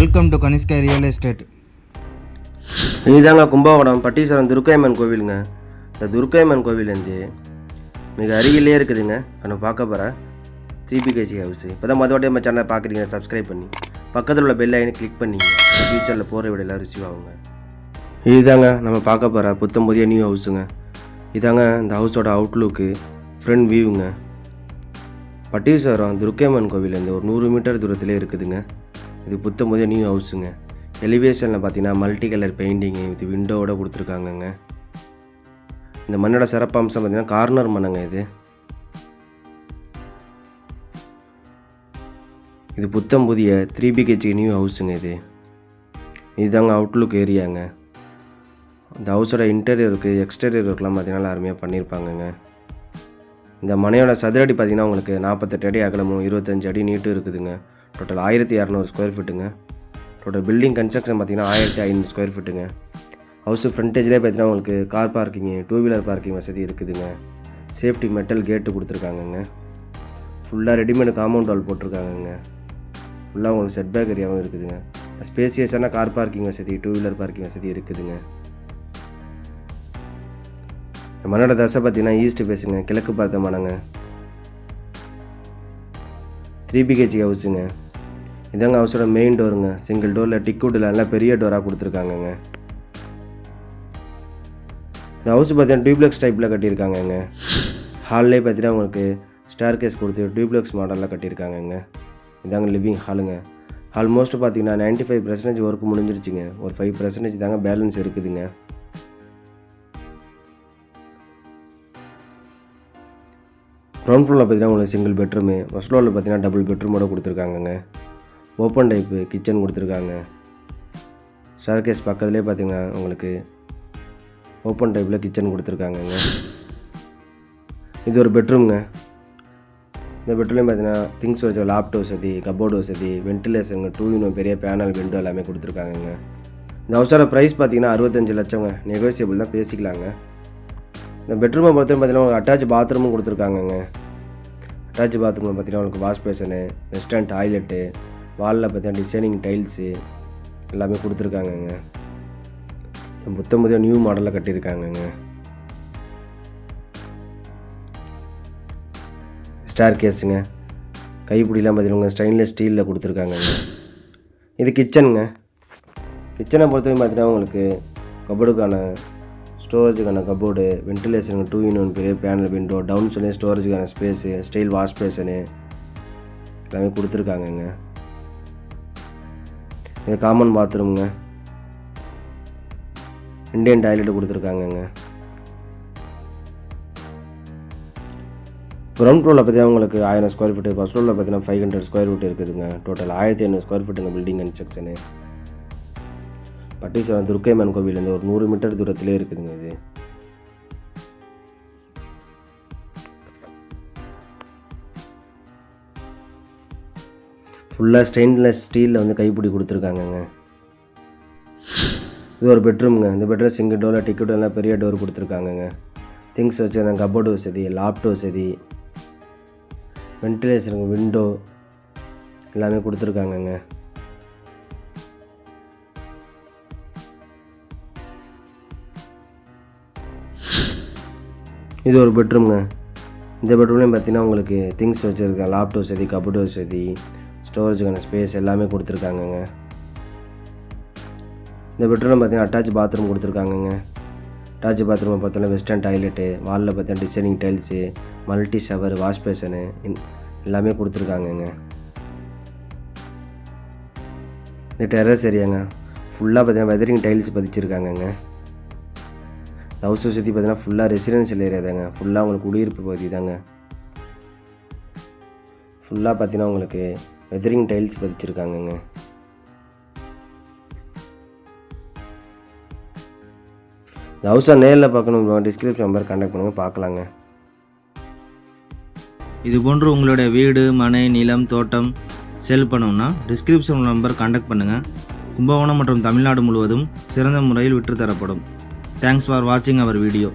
Welcome to Kanishka real estate. இதுதாங்க கும்பகோணம் பட்டீஸ்வரம் துர்க்கையம்மன் கோவிலுங்க. இந்த துர்க்கையம்மன் கோவிலேருந்து மிக அருகிலே இருக்குதுங்க. நான் பார்க்க போகிறேன் 3BHK ஹவுஸ். இப்போ தான் மொதல் நம்ம சேனலை பார்க்குறீங்க, சப்ஸ்கிரைப் பண்ணி பக்கத்தில் உள்ள பெல் ஐக்கனை கிளிக் பண்ணிங்க. ஃபியூச்சரில் போகிற வீடியோ எல்லாம் ரிசீவ் ஆகுங்க. இதுதாங்க நம்ம பார்க்க போகிற புத்தம் புதிய நியூ ஹவுஸுங்க. இதாங்க இந்த ஹவுஸோட அவுட்லுக்கு ஃப்ரண்ட் வியூங்க. பட்டீஸ்வரம் துர்க்கையம்மன் கோவிலேருந்து ஒரு 100 மீட்டர் தூரத்திலே இருக்குதுங்க. இது புத்தம் புதிய நியூ ஹவுஸுங்க. எலிவேஷனில் பார்த்தீங்கன்னா மல்டி கலர் பெயிண்டிங்கு வித் விண்டோவோட கொடுத்துருக்காங்கங்க. இந்த மண்ணோட சிறப்பம்சம் பார்த்தீங்கன்னா கார்னர் மண்ணுங்க. இது புத்தம் புதிய 3BHK நியூ ஹவுஸுங்க. இதுதாங்க அவுட்லுக் ஏரியாங்க. இந்த ஹவுஸோட இன்டீரியருக்கு எக்ஸ்டீரியர் ஒர்க்லாம் பார்த்தீங்கன்னா அருமையாக பண்ணியிருப்பாங்கங்க. இந்த மனையோட சதுரடி பார்த்தீங்கன்னா உங்களுக்கு 48 அடி அகலமும் 25 அடி நீட்டும் இருக்குதுங்க. டோட்டல் 1200 ஸ்கொயர் ஃபீட்டுங்க. டோட்டல் பில்டிங் கன்ஸ்ட்ரக்ஷன் பார்த்தீங்கன்னா 1500 ஸ்கொயர் ஃபீட்டுங்க. ஹவுஸு ஃப்ரண்டேஜ்லேயே பார்த்தீங்கன்னா உங்களுக்கு கார் பார்க்கிங்கு, 2 வீலர் பார்க்கிங் வசதி இருக்குதுங்க. சேஃப்டி மெட்டல் கேட்டு கொடுத்துருக்காங்கங்க. ஃபுல்லாக ரெடிமேட் காம்பவுண்ட் வால் போட்டிருக்காங்கங்க. ஃபுல்லாக உங்களுக்கு செட்பேக் ஏரியாவும் இருக்குதுங்க. ஸ்பேசியஸான கார் பார்க்கிங் வசதி, 2 வீலர் பார்க்கிங் வசதி இருக்குதுங்க. இந்த மண்ணோட தசை பார்த்தீங்கன்னா ஈஸ்ட் ஃபேஸுங்க, கிழக்கு பார்த்த மனங்க. 3BHK ஹவுஸுங்க. இதாங்க ஹவுஸோட மெயின் டோருங்க. சிங்கிள் டோரில் டிக்குட்டில் நல்லா பெரிய டோராக கொடுத்துருக்காங்கங்க. இந்த ஹவுஸ் பார்த்தீங்கன்னா டியூப்ளெக்ஸ் டைப்பில் கட்டியிருக்காங்கங்க. ஹால்லே பார்த்தீங்கன்னா உங்களுக்கு ஸ்டார் கேஸ் கொடுத்து டியூப்ளெக்ஸ் மாடலில் கட்டியிருக்காங்கங்க. இதாங்க லிவிங் ஹாலுங்க. ஆல்மோஸ்ட் பார்த்தீங்கன்னா 95% ஒர்க் முடிஞ்சிருச்சுங்க. ஒரு 5% தாங்க பேலன்ஸ் இருக்குதுங்க. கிரவுண்ட் ஃப்ளோரில் பார்த்தீங்கன்னா உங்களுக்கு சிங்கிள் பெட்ரூமு, ஃபர்ஸ்ட் ஃப்ளோரில் பார்த்தீங்கன்னா டபுள் பெட்ரூமோட கொடுத்துருக்காங்கங்க. ஓப்பன் டைப்பு கிச்சன் கொடுத்துருக்காங்க. ஸ்டார் கேஸ் பக்கத்துலேயே பார்த்தீங்கன்னா உங்களுக்கு ஓப்பன் டைப்பில் கிச்சன் கொடுத்துருக்காங்கங்க. இது ஒரு பெட்ரூம்ங்க. இந்த பெட்ரூம்லேயும் பார்த்தீங்கன்னா திங்ஸ் வச்ச லேப்டாப் வசதி, கப்போர்டு வசதி, வென்டிலேஷனுங்க, 2-in-1 பெரிய பேனல் விண்டோ எல்லாமே கொடுத்துருக்காங்கங்க. இந்த ஹவுஸோட ப்ரைஸ் பார்த்தீங்கன்னா 65 லட்சங்க. நெகோசியபிள் தான், பேசிக்கலாங்க. இந்த பெட்ரூமை பொறுத்த பார்த்தீங்கன்னா உங்களுக்கு அட்டாச் பாத்ரூமும் கொடுத்துருக்காங்கங்க. அட்டாச் பாத்ரூமில் பார்த்தீங்கன்னா உங்களுக்கு வாஷ் பேஷனு, வெஸ்டர்ன் டாய்லெட்டு, வாலில் பார்த்தீங்கன்னா டிசைனிங் டைல்ஸு எல்லாமே கொடுத்துருக்காங்கங்க. புத்தம் புதிய நியூ மாடலில் கட்டியிருக்காங்கங்க. ஸ்டார் கேஸுங்க. கைப்பிடிலாம் பார்த்தீங்கன்னா ஸ்டெயின்லெஸ் ஸ்டீலில் கொடுத்துருக்காங்கங்க. இது கிச்சனுங்க. கிச்சனை பொறுத்தவரைக்கும் பார்த்தீங்கன்னா உங்களுக்கு கபோர்டுக்கான ஸ்டோரேஜுக்கான கபோர்டு, வென்டிலேஷனுக்கு 2-in-1 பெரிய பேனல் விண்டோ, டவுன் சொல்லி ஸ்டோரேஜுக்கான ஸ்பேஸு, ஸ்டைல் வாஷ் பேஷனு எல்லாமே கொடுத்துருக்காங்கங்க. இது காமன் பாத்ரூமுங்க. இண்டியன் டாய்லெட்டு கொடுத்துருக்காங்கங்க. கிரவுண்ட் ஃப்ளோரில் பார்த்தீங்கன்னா உங்களுக்கு 1000 ஸ்கொயர் ஃபீட்டு, ஃபர்ஸ்ட் ஃப்ளோரில் பார்த்தீங்கன்னா 500 ஸ்கொயர் ஃபீட் இருக்குதுங்க. டோட்டல் 1500 ஸ்கொயர் ஃபீட்டுங்க பில்டிங் கன்ஸ்ட்ரக்ஷனு. பட்டீஸ்வரம் துர்க்கையம்மன் கோவிலேருந்து ஒரு 100 மீட்டர் தூரத்திலே இருக்குதுங்க. இது ஃபுல்லாக ஸ்டெயின்லெஸ் ஸ்டீலில் வந்து கைப்பிடி கொடுத்துருக்காங்கங்க. இது ஒரு பெட்ரூம்ங்க. இந்த பெட்ரூம் சிங்கிள் டோரில் டிக்கெட் எல்லாம் பெரிய டோர் கொடுத்துருக்காங்கங்க. திங்ஸ் வச்சு அந்த கபோர்டு வசதி, லேப்டாப் வசதி, வென்டிலேஷனுக்கு விண்டோ எல்லாமே கொடுத்துருக்காங்கங்க. இது ஒரு பெட்ரூம்ங்க. இந்த பெட்ரூம்லேயும் பார்த்தீங்கன்னா உங்களுக்கு திங்ஸ் வச்சுருக்க லேப்டாப் வசதி, கபோர்டு வசதி, ஸ்டோரேஜுக்கான ஸ்பேஸ் எல்லாமே கொடுத்துருக்காங்கங்க. இந்த பெட்ரூமில் பார்த்தீங்கன்னா அட்டாச் பாத்ரூம் கொடுத்துருக்காங்கங்க. அட்டாச் பாத்ரூமை பார்த்தோன்னா வெஸ்டர்ன் டாய்லெட்டு, வாலில் பார்த்தீங்கன்னா designing tiles, multi shower, wash basin எல்லாமே கொடுத்துருக்காங்கங்க. இந்த டெரஸ் ஏரியாங்க. ஃபுல்லாக பார்த்தீங்கன்னா வெதரிங் டைல்ஸ் பதிச்சிருக்காங்கங்க. ஹவுஸ் சுற்றி பார்த்தீங்கன்னா ஃபுல்லாக ரெசிடென்ஷியல் ஏரியா தாங்க. ஃபுல்லாக உங்களுக்கு குடியிருப்பு பகுதி தாங்க. ஃபுல்லாக பார்த்தீங்கன்னா உங்களுக்கு வெதரிங் டைல்ஸ் பதிச்சிருக்காங்கங்க. இந்த ஹவுஸை நேரில் பார்க்கணும், டிஸ்கிரிப்ஷன் நம்பர் கான்டாக்ட் பண்ணுங்கள், பார்க்கலாங்க. இது போன்று உங்களுடைய வீடு, மனை, நிலம், தோட்டம் சேல் பண்ணணும்னா டிஸ்கிரிப்ஷன் நம்பர் கான்டாக்ட் பண்ணுங்கள். கும்பகோணம் மற்றும் தமிழ்நாடு முழுவதும் சிறந்த முறையில் விற்று தரப்படும். தேங்க்ஸ் ஃபார் வாட்சிங் அவர் வீடியோ.